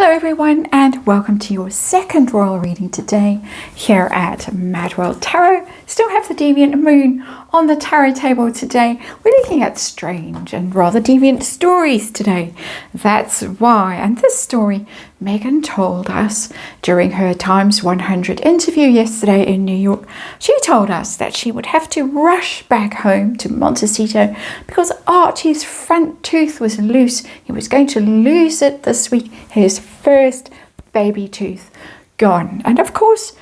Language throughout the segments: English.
Hello everyone, and welcome to your second royal reading today here at MadWorldTarot. Still have the deviant moon on the tarot table today. We're looking at strange and rather deviant stories today. That's why, and this story Meghan told us during her Times 100 interview yesterday in New York. She told us that she would have to rush back home to Montecito because Archie's front tooth was loose. He was going to lose it this week. His first baby tooth gone. And of course,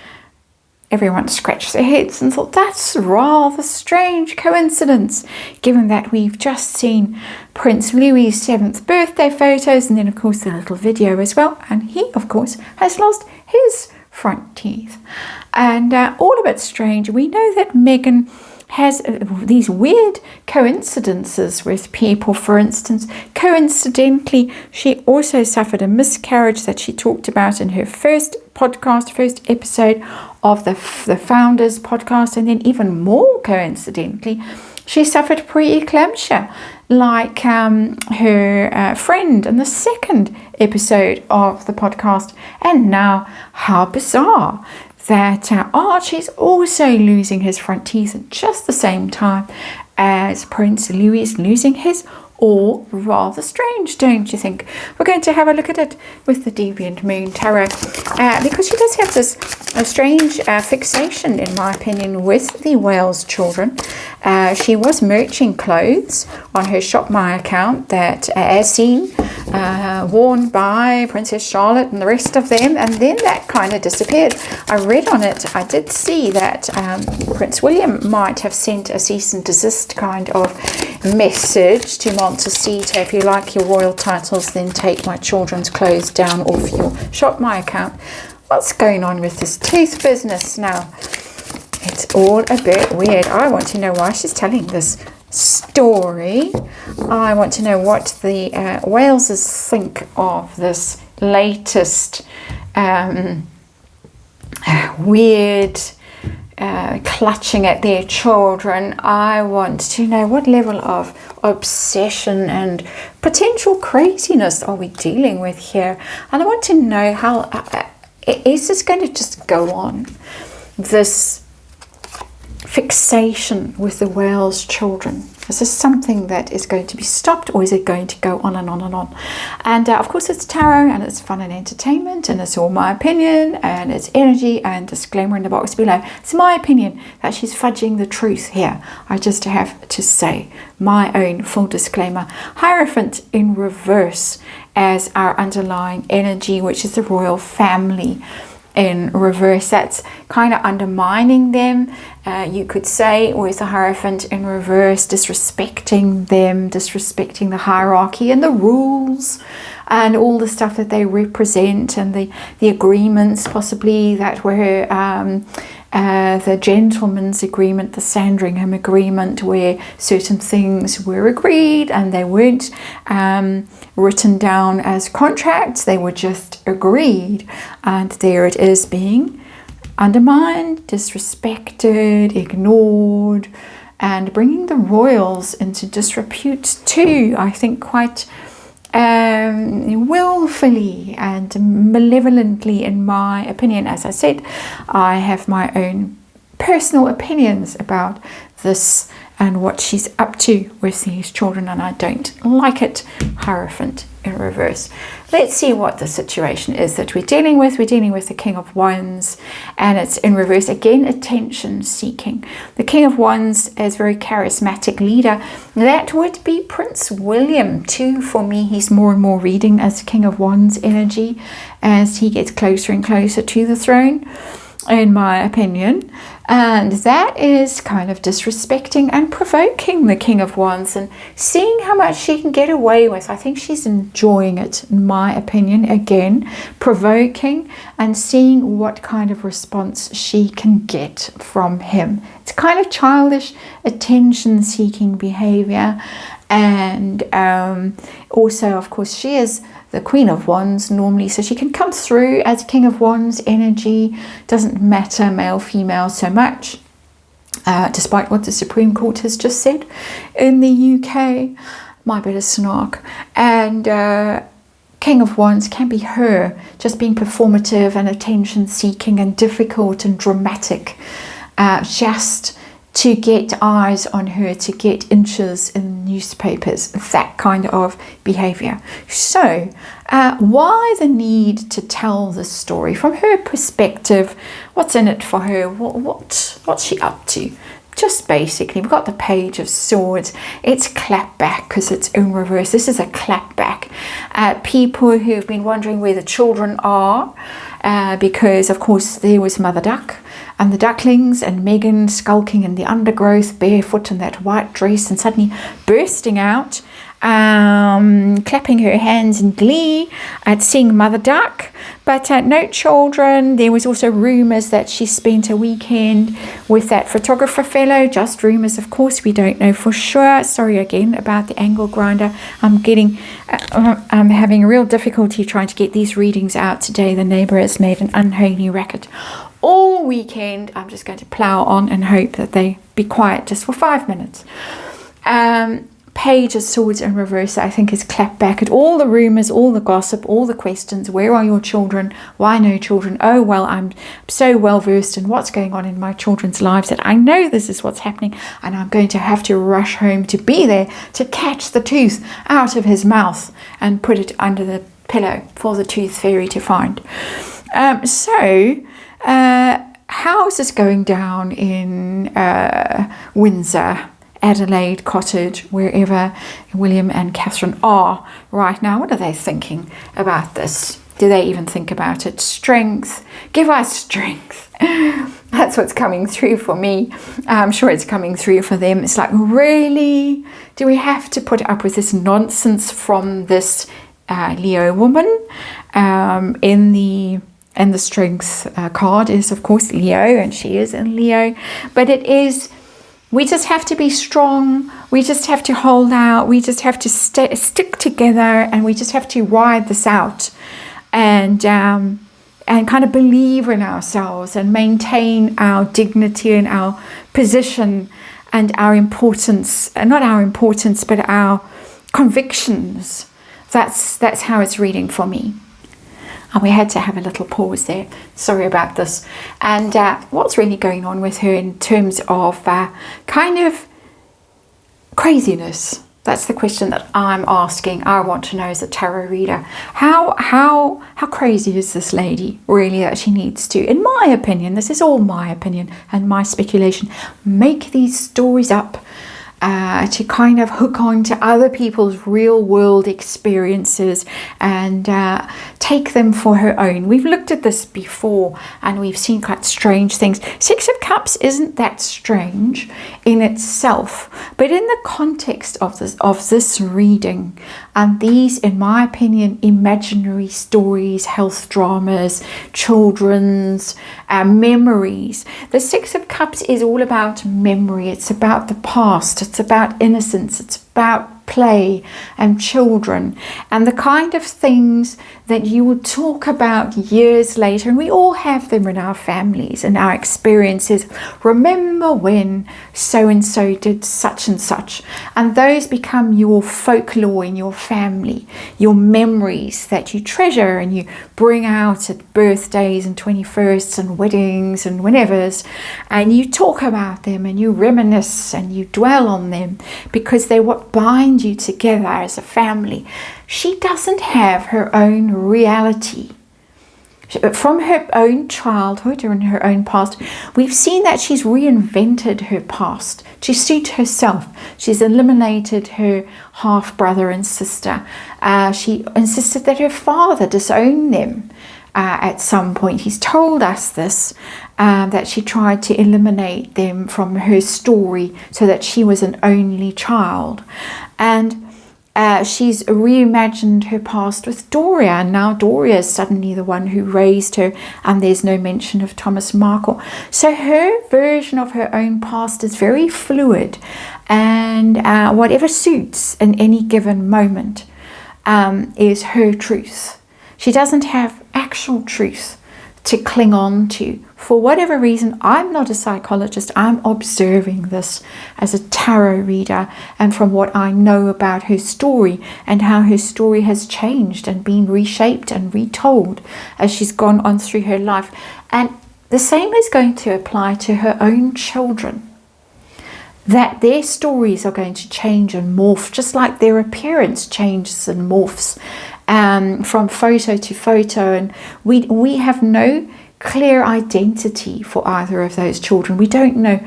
everyone scratched their heads and thought that's rather strange coincidence, given that we've just seen Prince Louis's 7th birthday photos and then of course the little video as well, and he of course has lost his front teeth. And all of it's strange. We know that Meghan has these weird coincidences with people. For instance, coincidentally, she also suffered a miscarriage that she talked about in her first episode of the Founders podcast, and then even more coincidentally, she suffered pre-eclampsia like her friend in the second episode of the podcast. And now, how bizarre that Archie's also losing his front teeth at just the same time as Prince Louis is losing his. All rather strange, don't you think? We're going to have a look at it with the Deviant Moon Tarot because she does have this strange fixation, in my opinion, with the Wales children. She was merching clothes on her Shop My account that, as seen, worn by Princess Charlotte and the rest of them, and then that kind of disappeared. I read on it, I did see that Prince William might have sent a cease and desist kind of message to Montecito. If you like your royal titles, then take my children's clothes down off your Shop My account. What's going on with this tooth business now? It's all a bit weird. I want to know why she's telling this story. I want to know what the Walesers think of this latest weird clutching at their children. I want to know what level of obsession and potential craziness are we dealing with here, and I want to know how is this going to just go on, this fixation with the Wales children? Is this something that is going to be stopped, or is it going to go on and on and on? And of course it's tarot and it's fun and entertainment, and it's all my opinion and it's energy, and disclaimer in the box below. It's my opinion that she's fudging the truth here. I just have to say my own full disclaimer. Hierophant in reverse as our underlying energy, which is the royal family in reverse. That's kind of undermining them, you could say, with the Hierophant in reverse, disrespecting them, disrespecting the hierarchy and the rules and all the stuff that they represent, and the agreements possibly that were the gentleman's agreement, the Sandringham agreement, where certain things were agreed and they weren't written down as contracts, they were just agreed, and there it is being undermined, disrespected, ignored, and bringing the royals into disrepute too, I think quite willfully and malevolently, in my opinion. As I said, I have my own personal opinions about this and what she's up to with these children, and I don't like it. Hierophant in reverse. Let's see what the situation is that we're dealing with. We're dealing with the King of Wands, and it's in reverse again, attention seeking. The King of Wands is a very charismatic leader. That would be Prince William too. For me, he's more and more reading as King of Wands energy as he gets closer and closer to the throne, in my opinion. And that is kind of disrespecting and provoking the King of Wands and seeing how much she can get away with. I think she's enjoying it, in my opinion. Again, provoking and seeing what kind of response she can get from him. It's kind of childish, attention-seeking behavior. And also, of course, she is the Queen of Wands normally, so she can come through as King of Wands energy. Doesn't matter male, female so much, despite what the Supreme Court has just said in the UK. My bit of snark. And King of Wands can be her just being performative and attention seeking and difficult and dramatic, just to get eyes on her, to get inches in newspapers, that kind of behavior. So why the need to tell the story from her perspective? What's in it for her? What's she up to? Just basically, we've got the Page of Swords. It's clapback because it's in reverse. This is a clapback. People who've been wondering where the children are, because of course there was Mother Duck and the ducklings and Meghan skulking in the undergrowth, barefoot in that white dress, and suddenly bursting out, clapping her hands in glee at seeing Mother Duck, but no children. There was also rumours that she spent a weekend with that photographer fellow. Just rumours, of course, we don't know for sure. Sorry again about the angle grinder. I'm having real difficulty trying to get these readings out today. The neighbour has made an unholy racket all weekend. I'm just going to plough on and hope that they be quiet just for 5 minutes. Page of Swords in reverse, I think, is clapback at all the rumours, all the gossip, all the questions. Where are your children? Why no children? Oh, well, I'm so well versed in what's going on in my children's lives that I know this is what's happening, and I'm going to have to rush home to be there to catch the tooth out of his mouth and put it under the pillow for the tooth fairy to find. How is this going down in Windsor, Adelaide, Cottage, wherever William and Catherine are right now? What are they thinking about this? Do they even think about it? Strength. Give us strength. That's what's coming through for me. I'm sure it's coming through for them. It's like, really? Do we have to put up with this nonsense from this Leo woman? And the strength card is, of course, Leo, and she is in Leo. But it is, we just have to be strong. We just have to hold out. We just have to stick together, and we just have to ride this out, and kind of believe in ourselves and maintain our dignity and our position and our importance, not our importance, but our convictions. That's how it's reading for me. And we had to have a little pause there. Sorry about this. And what's really going on with her in terms of kind of craziness? That's the question that I'm asking. I want to know as a tarot reader. How crazy is this lady really that she needs to, in my opinion, this is all my opinion and my speculation, make these stories up to kind of hook on to other people's real world experiences and take them for her own. We've looked at this before and we've seen quite strange things. Six of Cups isn't that strange in itself, but in the context of this reading and these, in my opinion, imaginary stories, health dramas, children's memories. The Six of Cups is all about memory. It's about the past. It's about innocence. It's about play and children and the kind of things that you will talk about years later, and we all have them in our families and our experiences. Remember when so and so did such and such, and those become your folklore in your family, your memories that you treasure and you bring out at birthdays and 21sts and weddings and whenevers, and you talk about them and you reminisce and you dwell on them because they're what bind you together as a family. She doesn't have her own reality. From her own childhood or in her own past, we've seen that she's reinvented her past to suit herself. She's eliminated her half-brother and sister. She insisted that her father disown them at some point. He's told us this, that she tried to eliminate them from her story so that she was an only child. And she's reimagined her past with Doria, and now Doria is suddenly the one who raised her, and there's no mention of Thomas Markle. So her version of her own past is very fluid, and whatever suits in any given moment is her truth. She doesn't have actual truth to cling on to. For whatever reason, I'm not a psychologist. I'm observing this as a tarot reader, and from what I know about her story and how her story has changed and been reshaped and retold as she's gone on through her life. And the same is going to apply to her own children, that their stories are going to change and morph, just like their appearance changes and morphs from photo to photo. And we have no clear identity for either of those children. We don't know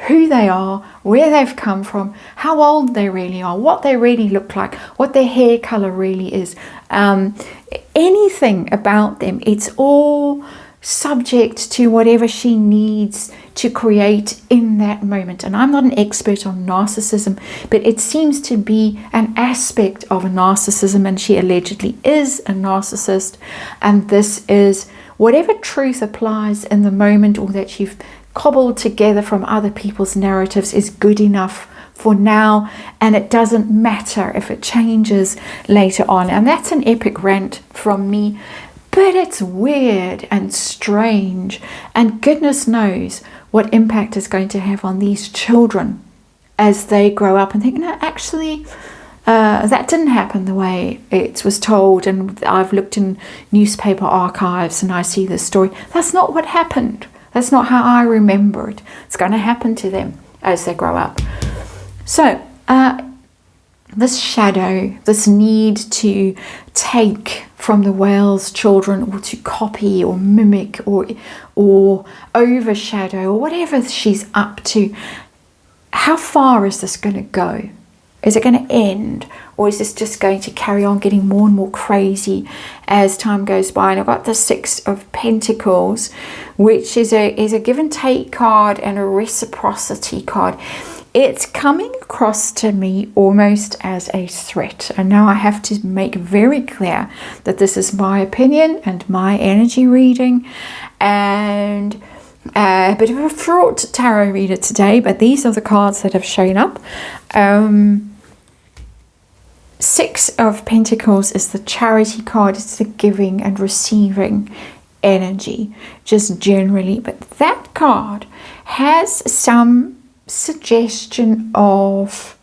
who they are, where they've come from, how old they really are, what they really look like, what their hair color really is, anything about them. It's all subject to whatever she needs to create in that moment. And I'm not an expert on narcissism, but it seems to be an aspect of a narcissism, and she allegedly is a narcissist. And this is whatever truth applies in the moment, or that you've cobbled together from other people's narratives, is good enough for now, and it doesn't matter if it changes later on. And that's an epic rant from me. But it's weird and strange, and goodness knows what impact it's going to have on these children as they grow up and think, no, actually, that didn't happen the way it was told. And I've looked in newspaper archives and I see this story. That's not what happened. That's not how I remember it. It's going to happen to them as they grow up. So, this shadow, this need to take from the whale's children, or to copy or mimic or overshadow, or whatever she's up to, how far is this going to go? Is it going to end, or is this just going to carry on getting more and more crazy as time goes by? And I've got the Six of Pentacles, which is a give and take card and a reciprocity card. It's coming across to me almost as a threat. And now I have to make very clear that this is my opinion and my energy reading, and a bit of a fraught tarot reader today, but these are the cards that have shown up. Six of Pentacles is the charity card. It's the giving and receiving energy, just generally. But that card has some suggestion of,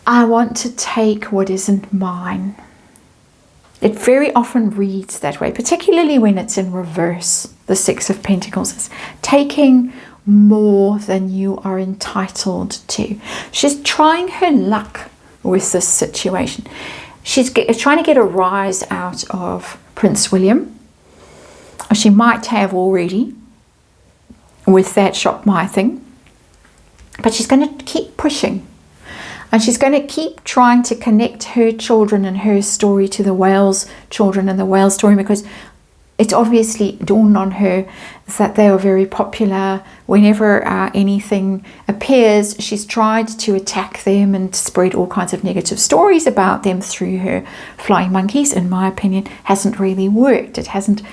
I want to take what isn't mine. It very often reads that way, particularly when it's in reverse. The Six of Pentacles is taking more than you are entitled to. She's trying her luck with this situation. She's trying to get a rise out of Prince William. She might have already with that shop my thing, but she's going to keep pushing, and she's going to keep trying to connect her children and her story to the whale's children and the whale story, because it's obviously dawned on her that they are very popular. Whenever anything appears, she's tried to attack them and spread all kinds of negative stories about them through her flying monkeys. In my opinion, hasn't really worked. It hasn't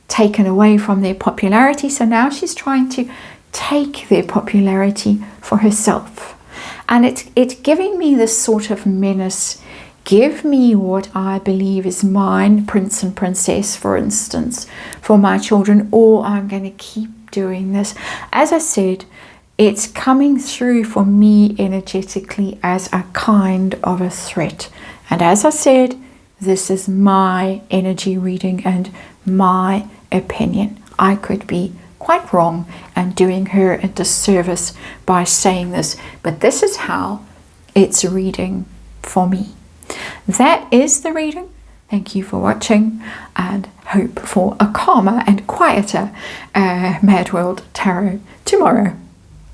taken away from their popularity. So now she's trying to take their popularity for herself. And it's giving me this sort of menace. Give me what I believe is mine, prince and princess, for instance, for my children, or I'm going to keep doing this. As I said, it's coming through for me energetically as a kind of a threat. And as I said, this is my energy reading and my opinion. I could be quite wrong and doing her a disservice by saying this, but this is how it's reading for me. That is the reading. Thank you for watching, and hope for a calmer and quieter Mad World Tarot tomorrow.